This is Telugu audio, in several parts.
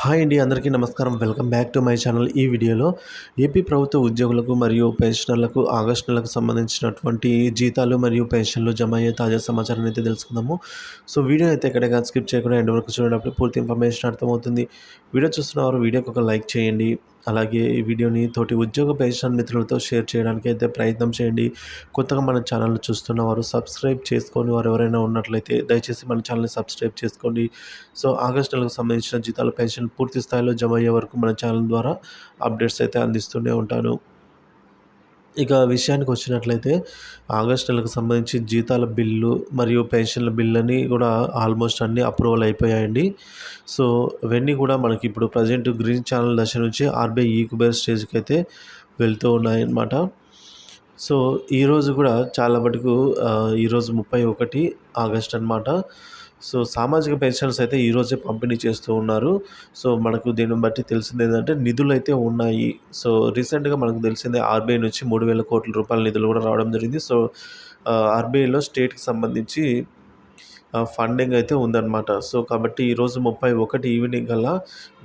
హాయ్ అండి, అందరికీ నమస్కారం. Welcome back to my channel. ఈ వీడియోలో ఏపీ ప్రభుత్వ ఉద్యోగులకు మరియు పెన్షనర్లకు ఆగస్టు నెలకు సంబంధించినటువంటి జీతాలు మరియు పెన్షన్లు జమ అయ్యే తాజా సమాచారాన్ని అయితే తెలుసుకుందాము. సో వీడియో అయితే ఎక్కడైనా స్కిప్ చేయకుండా ఎండ్ వరకు చూడేటప్పుడు పూర్తి ఇన్ఫర్మేషన్ అర్థమవుతుంది. వీడియో చూస్తున్నవారు వీడియోకి ఒక లైక్ చేయండి. అలాగే ఈ వీడియోని తోటి ఉద్యోగ పెన్షన్ మిత్రులతో షేర్ చేయడానికి అయితే ప్రయత్నం చేయండి. కొత్తగా మన ఛానల్ చూస్తున్నవారు సబ్స్క్రైబ్ చేసుకొని వారు ఎవరైనా ఉన్నట్లయితే దయచేసి మన ఛానల్ని సబ్స్క్రైబ్ చేసుకోండి. సో ఆగస్టు నెలకు సంబంధించిన జీతాలు పెన్షన్ పూర్తి స్థాయిలో జమ అయ్యే వరకు మన ఛానల్ ద్వారా అప్డేట్స్ అయితే అందిస్తూనే ఉంటాను. ఇక విషయానికి వచ్చినట్లయితే ఆగస్టు నెలకు సంబంధించి జీతాల బిల్లు మరియు పెన్షన్ల బిల్లు కూడా ఆల్మోస్ట్ అన్నీ అప్రూవల్ అయిపోయాయండి. సో ఇవన్నీ కూడా మనకి ఇప్పుడు ప్రజెంట్ గ్రీన్ ఛానల్ దశ నుంచి ఆర్బీఐ ఈక్యుబర్ స్టేజ్కి అయితే వెళ్తూ ఉన్నాయన్నమాట. సో ఈరోజు కూడా చాలా మటుకు ఈరోజు 31 ఆగస్ట్ అనమాట. సో సామాజిక పెన్షన్స్ అయితే ఈరోజే పంపిణీ చేస్తూ ఉన్నారు. సో మనకు దీన్ని బట్టి తెలిసింది ఏంటంటే నిధులు అయితే ఉన్నాయి. సో రీసెంట్గా మనకు తెలిసిందే ఆర్బీఐ నుంచి 3,000 కోట్ల రూపాయల నిధులు కూడా రావడం జరిగింది. సో ఆర్బీఐలో స్టేట్కి సంబంధించి ఫండింగ్ అయితే ఉందన్నమాట. సో కాబట్టి ఈరోజు 31 ఈవినింగ్ కల్లా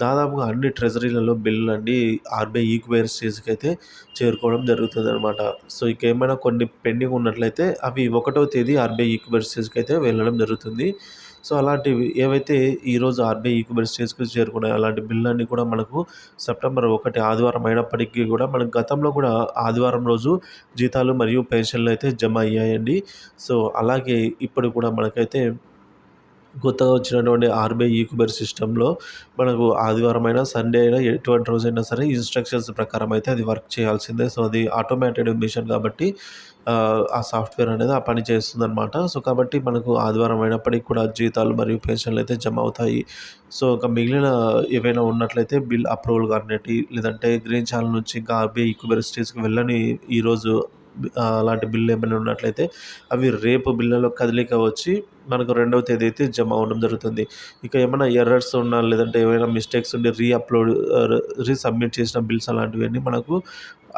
దాదాపుగా అన్ని ట్రెజరీలలో బిల్లులు అండి ఆర్బీఐ ఈక్వైరీ స్టేజ్కి అయితే చేరుకోవడం జరుగుతుందన్నమాట. సో ఇక ఏమైనా కొన్ని పెండింగ్ ఉన్నట్లయితే అవి 1వ తేదీ ఆర్బీఐ ఈక్వైరీ స్టేజ్కి అయితే వెళ్ళడం జరుగుతుంది. సో అలాంటివి ఏవైతే ఈరోజు ఆర్బీఐ ఈక్వైరీ స్టేజ్కి చేరుకున్నాయో అలాంటి బిల్లులన్నీ కూడా మనకు సెప్టెంబర్ 1 ఆదివారం అయినప్పటికీ కూడా మనకు గతంలో కూడా ఆదివారం రోజు జీతాలు మరియు పెన్షన్లు అయితే జమ అయ్యాయండి. సో అలాగే ఇప్పుడు కూడా మనకైతే కొత్తగా వచ్చినటువంటి ఆర్బీఐ ఈక్యుబర్ సిస్టంలో మనకు ఆదివారం అయినా సండే అయినా ఎటువంటి రోజైనా సరే ఇన్స్ట్రక్షన్స్ ప్రకారం అయితే అది వర్క్ చేయాల్సిందే. సో అది ఆటోమేటెడ్ మిషన్ కాబట్టి ఆ సాఫ్ట్వేర్ అనేది ఆ పని చేస్తుందన్నమాట. సో కాబట్టి మనకు ఆదివారం అయినప్పటికీ కూడా జీతాలు మరియు పెన్షన్లు అయితే జమ అవుతాయి. సో ఇంకా మిగిలిన ఏవైనా ఉన్నట్లయితే బిల్ అప్రూవల్ కానివ్వండి, లేదంటే గ్రీన్ ఛానల్ నుంచి ఇంకా ఆర్బీఐ ఈక్యుబర్ స్టేజ్కి వెళ్ళని ఈరోజు అలాంటి బిల్లు ఏమైనా ఉన్నట్లయితే అవి రేపు బిల్లులో కదలిక వచ్చి మనకు 2వ తేదీ అయితే జమ అవ్వడం జరుగుతుంది. ఇక ఏమైనా ఎర్రర్స్ ఉన్నా లేదంటే ఏమైనా మిస్టేక్స్ ఉండి రీసబ్మిట్ చేసిన బిల్స్ అలాంటివన్నీ మనకు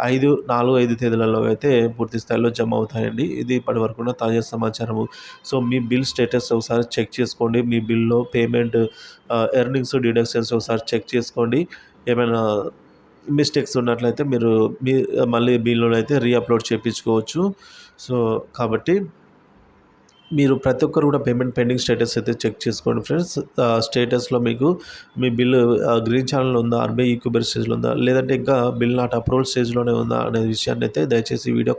4-5 తేదీలలో అయితే పూర్తి స్థాయిలో జమ అవుతాయండి. ఇది ఇప్పటివరకు ఉన్న తాజా సమాచారము. సో మీ బిల్ స్టేటస్ ఒకసారి చెక్ చేసుకోండి. మీ బిల్లో పేమెంట్ ఎర్నింగ్స్ డిడక్షన్స్ ఒకసారి చెక్ చేసుకోండి. ఏమైనా మిస్టేక్స్ ఉన్నట్లయితే మీరు మళ్ళీ బిల్లును అయితే రీఅప్లోడ్ చేయించుకోవచ్చు. సో కాబట్టి మీరు ప్రతి ఒక్కరు కూడా పేమెంట్ పెండింగ్ స్టేటస్ అయితే చెక్ చేసుకోండి ఫ్రెండ్స్. స్టేటస్లో మీకు మీ బిల్లు గ్రీన్ ఛానల్ ఉందా, ఆర్బీఐ ఈక్యుబర్ స్టేజ్లో ఉందా, లేదంటే ఇంకా బిల్ నాట్ అప్రూవల్ స్టేజ్లోనే ఉందా అనే విషయాన్ని అయితే దయచేసి వీడియో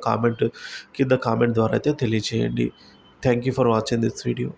కింద కామెంట్ ద్వారా అయితే తెలియచేయండి. Thank you for watching this video.